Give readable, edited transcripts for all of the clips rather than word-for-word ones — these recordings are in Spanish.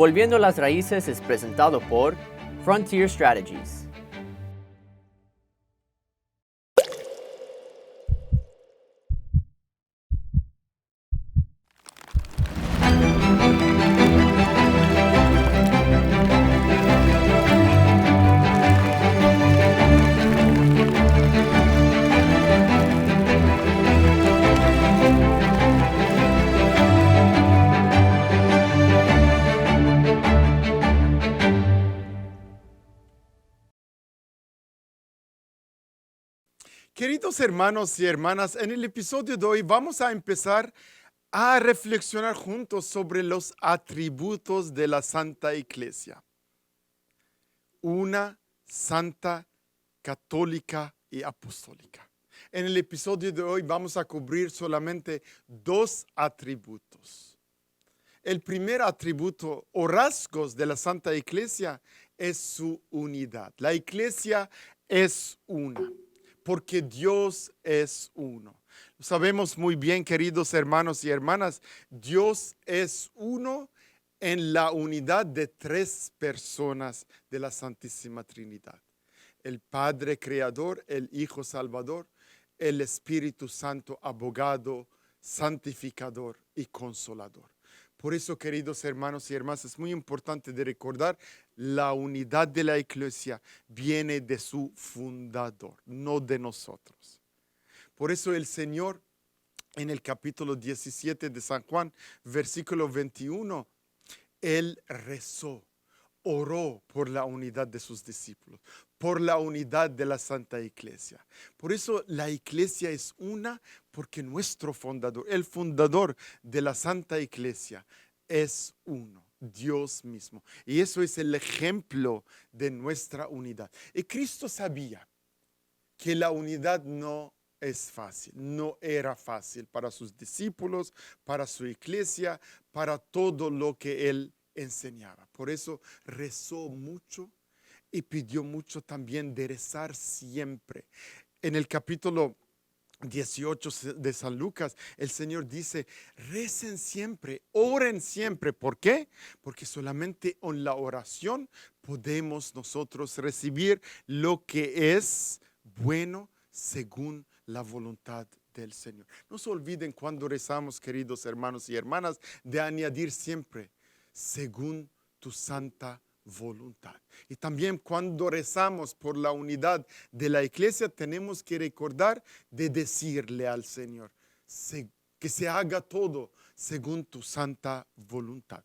Volviendo a las Raíces es presentado por Frontier Strategies. Queridos hermanos y hermanas, en el episodio de hoy vamos a empezar a reflexionar juntos sobre los atributos de la Santa Iglesia. Una santa, católica y apostólica. En el episodio de hoy vamos a cubrir solamente dos atributos. El primer atributo o rasgos de la Santa Iglesia es su unidad. La Iglesia es una, porque Dios es uno. Sabemos muy bien, queridos hermanos y hermanas, Dios es uno en la unidad de tres personas de la Santísima Trinidad. El Padre Creador, el Hijo Salvador, el Espíritu Santo, abogado, santificador y consolador. Por eso, queridos hermanos y hermanas, es muy importante de recordar la unidad de la Iglesia viene de su fundador, no de nosotros. Por eso el Señor, en el capítulo 17 de San Juan, versículo 21, Él rezó, oró por la unidad de sus discípulos, por la unidad de la Santa Iglesia. Por eso la Iglesia es una, porque nuestro fundador, el fundador de la Santa Iglesia, es uno, Dios mismo. Y eso es el ejemplo de nuestra unidad. Y Cristo sabía que la unidad no es fácil, no era fácil para sus discípulos, para su iglesia, para todo lo que Él enseñaba. Por eso rezó mucho y pidió mucho también de rezar siempre. En el capítulo 18 de San Lucas, el Señor dice, recen siempre, oren siempre. ¿Por qué? Porque solamente en la oración podemos nosotros recibir lo que es bueno según la voluntad del Señor. No se olviden cuando rezamos, queridos hermanos y hermanas, de añadir siempre, según tu santa voluntad. Y también cuando rezamos por la unidad de la iglesia, tenemos que recordar de decirle al Señor que se haga todo según tu santa voluntad.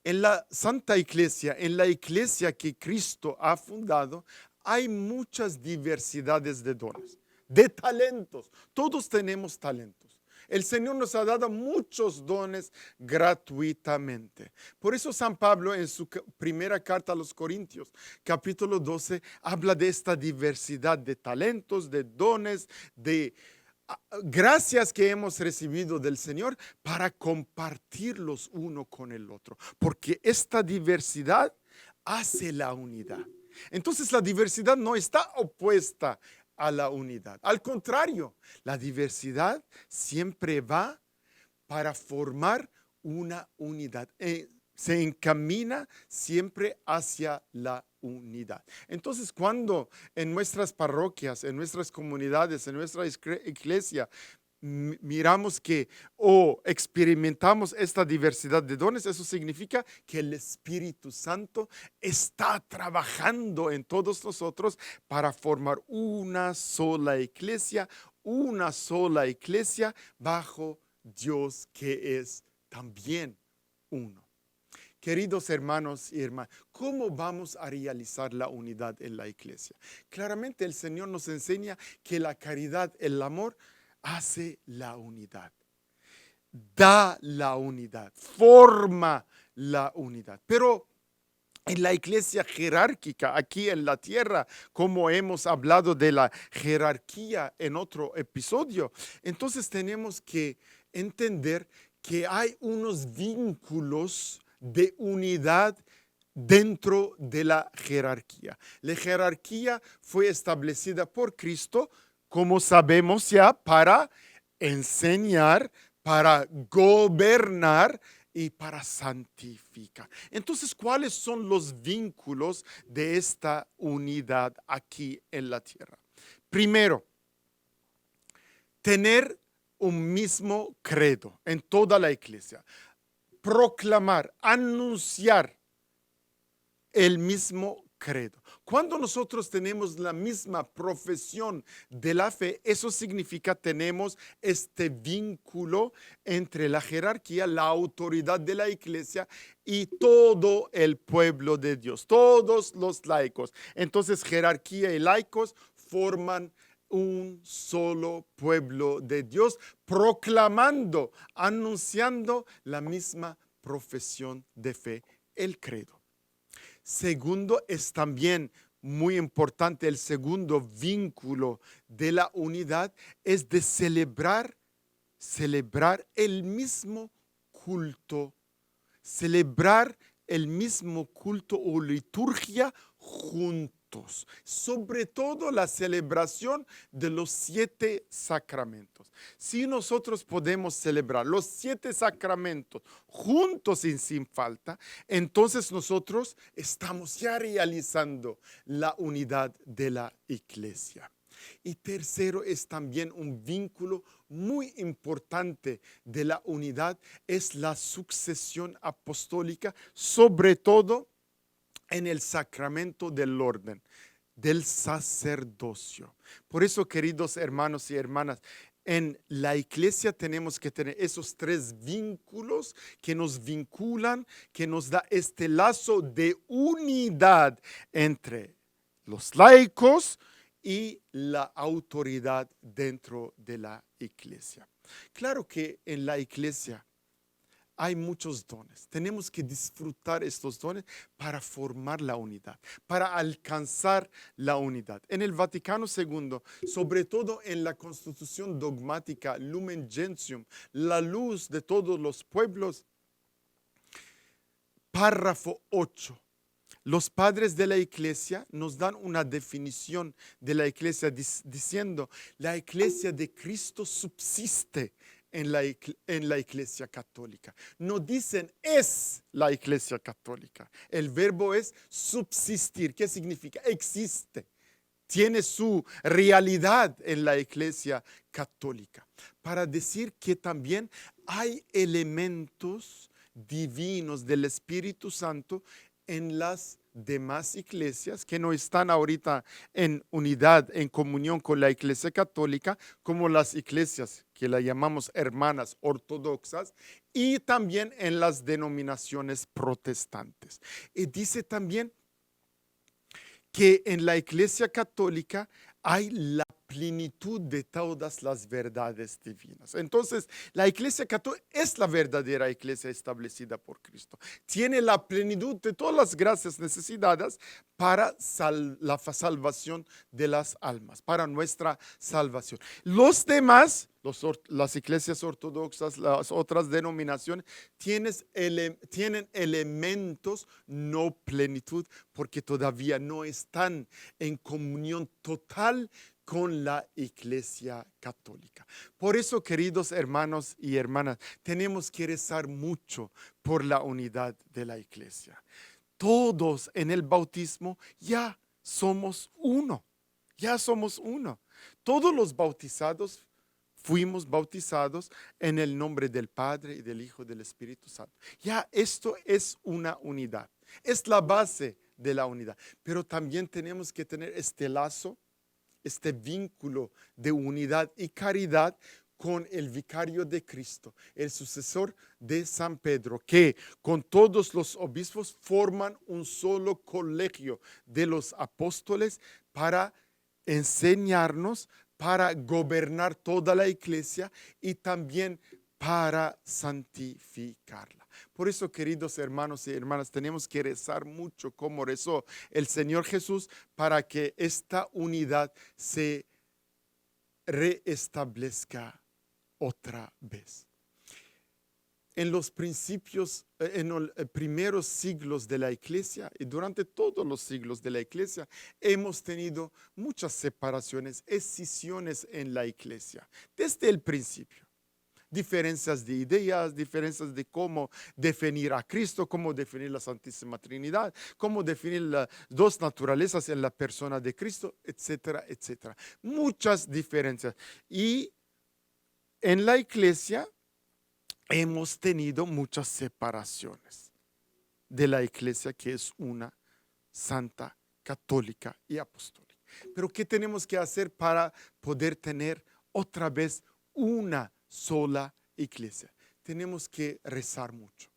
En la Santa Iglesia, en la iglesia que Cristo ha fundado, hay muchas diversidades de dones, de talentos. Todos tenemos talentos. El Señor nos ha dado muchos dones gratuitamente. Por eso San Pablo en su primera carta a los Corintios, capítulo 12, habla de esta diversidad de talentos, de dones, de gracias que hemos recibido del Señor para compartirlos uno con el otro. Porque esta diversidad hace la unidad. Entonces la diversidad no está opuesta a la unidad. Al contrario, la diversidad siempre va para formar una unidad. Se encamina siempre hacia la unidad. Entonces, cuando en nuestras parroquias, en nuestras comunidades, en nuestra iglesia, miramos que o experimentamos esta diversidad de dones, eso significa que el Espíritu Santo está trabajando en todos nosotros para formar una sola iglesia bajo Dios que es también uno. Queridos hermanos y hermanas, ¿cómo vamos a realizar la unidad en la iglesia? Claramente el Señor nos enseña que la caridad, el amor, hace la unidad, da la unidad, forma la unidad. Pero en la iglesia jerárquica, aquí en la tierra, como hemos hablado de la jerarquía en otro episodio, entonces tenemos que entender que hay unos vínculos de unidad dentro de la jerarquía. La jerarquía fue establecida por Cristo, como sabemos ya, para enseñar, para gobernar y para santificar. Entonces, ¿cuáles son los vínculos de esta unidad aquí en la tierra? Primero, tener un mismo credo en toda la iglesia. Proclamar, anunciar el mismo credo. Cuando nosotros tenemos la misma profesión de la fe, eso significa tenemos este vínculo entre la jerarquía, la autoridad de la iglesia y todo el pueblo de Dios, todos los laicos. Entonces, jerarquía y laicos forman un solo pueblo de Dios, proclamando, anunciando la misma profesión de fe, el credo. Segundo, es también muy importante, el segundo vínculo de la unidad es de celebrar el mismo culto, celebrar el mismo culto o liturgia juntos, sobre todo la celebración de los 7 sacramentos. Si nosotros podemos celebrar los 7 sacramentos juntos y sin falta, entonces nosotros estamos ya realizando la unidad de la iglesia. Y tercero, es también un vínculo muy importante de la unidad, es la sucesión apostólica, sobre todo en el sacramento del orden, del sacerdocio. Por eso, queridos hermanos y hermanas, en la iglesia tenemos que tener esos 3 vínculos que nos vinculan, que nos da este lazo de unidad entre los laicos y la autoridad dentro de la iglesia. Claro que en la iglesia hay muchos dones. Tenemos que disfrutar estos dones para formar la unidad, para alcanzar la unidad. En el Vaticano II, sobre todo en la Constitución dogmática Lumen Gentium, la luz de todos los pueblos, párrafo 8. Los padres de la iglesia nos dan una definición de la iglesia diciendo, la iglesia de Cristo subsiste en la iglesia católica. No dicen es la iglesia católica. El verbo es subsistir. ¿Qué significa? Existe. Tiene su realidad en la iglesia católica. Para decir que también hay elementos divinos del Espíritu Santo en las demás iglesias que no están ahorita en unidad, en comunión con la iglesia católica, como las iglesias que la llamamos hermanas ortodoxas, y también en las denominaciones protestantes. Y dice también que en la iglesia católica hay la plenitud de todas las verdades divinas. Entonces, la iglesia católica es la verdadera iglesia establecida por Cristo. Tiene la plenitud de todas las gracias necesitadas para la salvación de las almas, para nuestra salvación. Los demás, las iglesias ortodoxas, las otras denominaciones, tienen elementos no plenitud porque todavía no están en comunión total con la iglesia católica. Por eso, queridos hermanos y hermanas, tenemos que rezar mucho por la unidad de la iglesia. Todos en el bautismo ya somos uno, ya somos uno. Todos los bautizados fuimos bautizados en el nombre del Padre y del Hijo y del Espíritu Santo. Ya esto es una unidad, es la base de la unidad. Pero también tenemos que tener este lazo, este vínculo de unidad y caridad con el vicario de Cristo, el sucesor de San Pedro, que con todos los obispos forman un solo colegio de los apóstoles para enseñarnos, para gobernar toda la iglesia y también para santificarla. Por eso, queridos hermanos y hermanas, tenemos que rezar mucho como rezó el Señor Jesús para que esta unidad se reestablezca otra vez. En los principios, en los primeros siglos de la iglesia y durante todos los siglos de la iglesia, hemos tenido muchas separaciones, escisiones en la iglesia, desde el principio. diferencias de ideas, diferencias de cómo definir a Cristo, cómo definir la Santísima Trinidad, cómo definir las dos naturalezas en la persona de Cristo, etcétera, etcétera. Muchas diferencias. Y en la iglesia hemos tenido muchas separaciones de la iglesia que es una santa, católica y apostólica. Pero ¿qué tenemos que hacer para poder tener otra vez una sola iglesia? Tenemos que rezar mucho.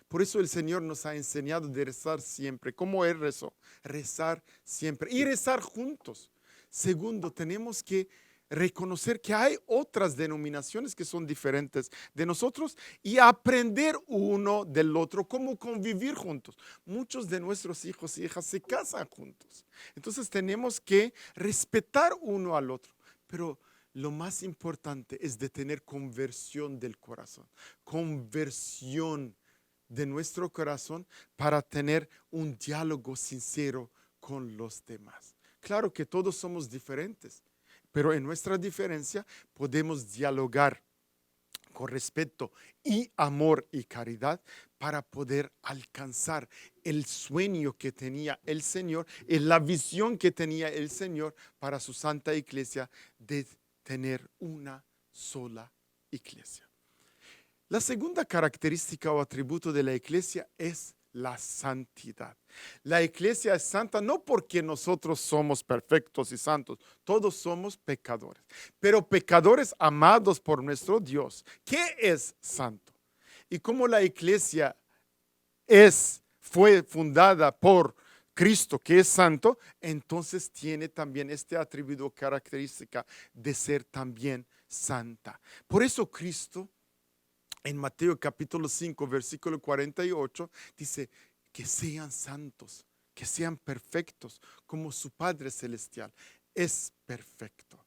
Por eso el Señor nos ha enseñado de rezar siempre. ¿Cómo Él rezó? Rezar siempre y rezar juntos. Segundo, tenemos que reconocer que hay otras denominaciones que son diferentes de nosotros y aprender uno del otro cómo convivir juntos. Muchos de nuestros hijos y hijas se casan juntos. Entonces tenemos que respetar uno al otro. Pero lo más importante es de tener conversión del corazón. Conversión de nuestro corazón para tener un diálogo sincero con los demás. Claro que todos somos diferentes. Pero en nuestra diferencia podemos dialogar con respeto y amor y caridad para poder alcanzar el sueño que tenía el Señor y la visión que tenía el Señor para su santa iglesia de tener una sola iglesia. La segunda característica o atributo de la iglesia es la santidad. La iglesia es santa no porque nosotros somos perfectos y santos, todos somos pecadores, pero pecadores amados por nuestro Dios, que es santo. Y como la iglesia fue fundada por Cristo, que es santo, entonces tiene también este atributo característica de ser también santa. Por eso Cristo en Mateo capítulo 5, versículo 48, dice que sean santos, que sean perfectos, como su Padre Celestial es perfecto.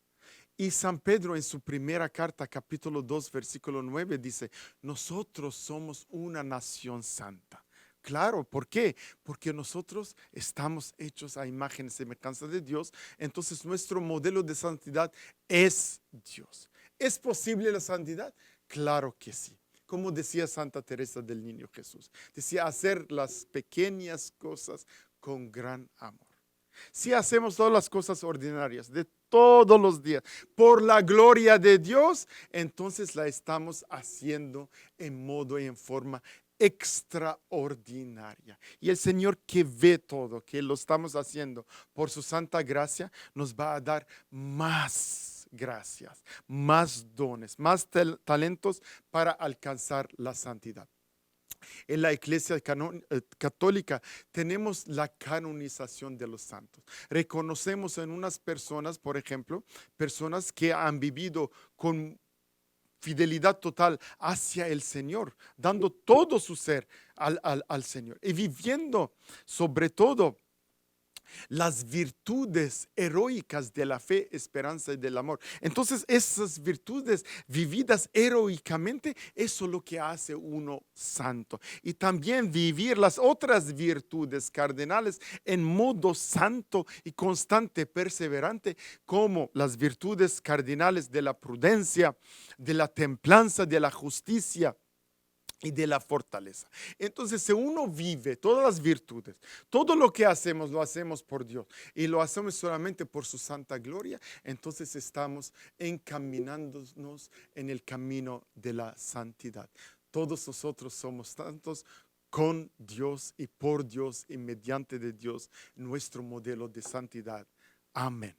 Y San Pedro en su primera carta, capítulo 2, versículo 9, dice, nosotros somos una nación santa. Claro, ¿por qué? Porque nosotros estamos hechos a imagen y semejanza de Dios, entonces nuestro modelo de santidad es Dios. ¿Es posible la santidad? Claro que sí. Como decía Santa Teresa del Niño Jesús, decía hacer las pequeñas cosas con gran amor. Si hacemos todas las cosas ordinarias de todos los días por la gloria de Dios, entonces la estamos haciendo en modo y en forma extraordinaria. Y el Señor, que ve todo, que lo estamos haciendo por su santa gracia, nos va a dar más gracias, más dones, más talentos para alcanzar la santidad. En la iglesia católica tenemos la canonización de los santos. Reconocemos en unas personas, por ejemplo, personas que han vivido con fidelidad total hacia el Señor, dando todo su ser al Señor y viviendo sobre todo las virtudes heroicas de la fe, esperanza y del amor. Entonces esas virtudes vividas heroicamente, eso es lo que hace uno santo. Y también vivir las otras virtudes cardinales en modo santo y constante, perseverante, como las virtudes cardinales de la prudencia, de la templanza, de la justicia y de la fortaleza. Entonces, si uno vive todas las virtudes, todo lo que hacemos, lo hacemos por Dios y lo hacemos solamente por su santa gloria, entonces estamos encaminándonos en el camino de la santidad. Todos nosotros somos santos con Dios y por Dios y mediante de Dios, nuestro modelo de santidad. Amén.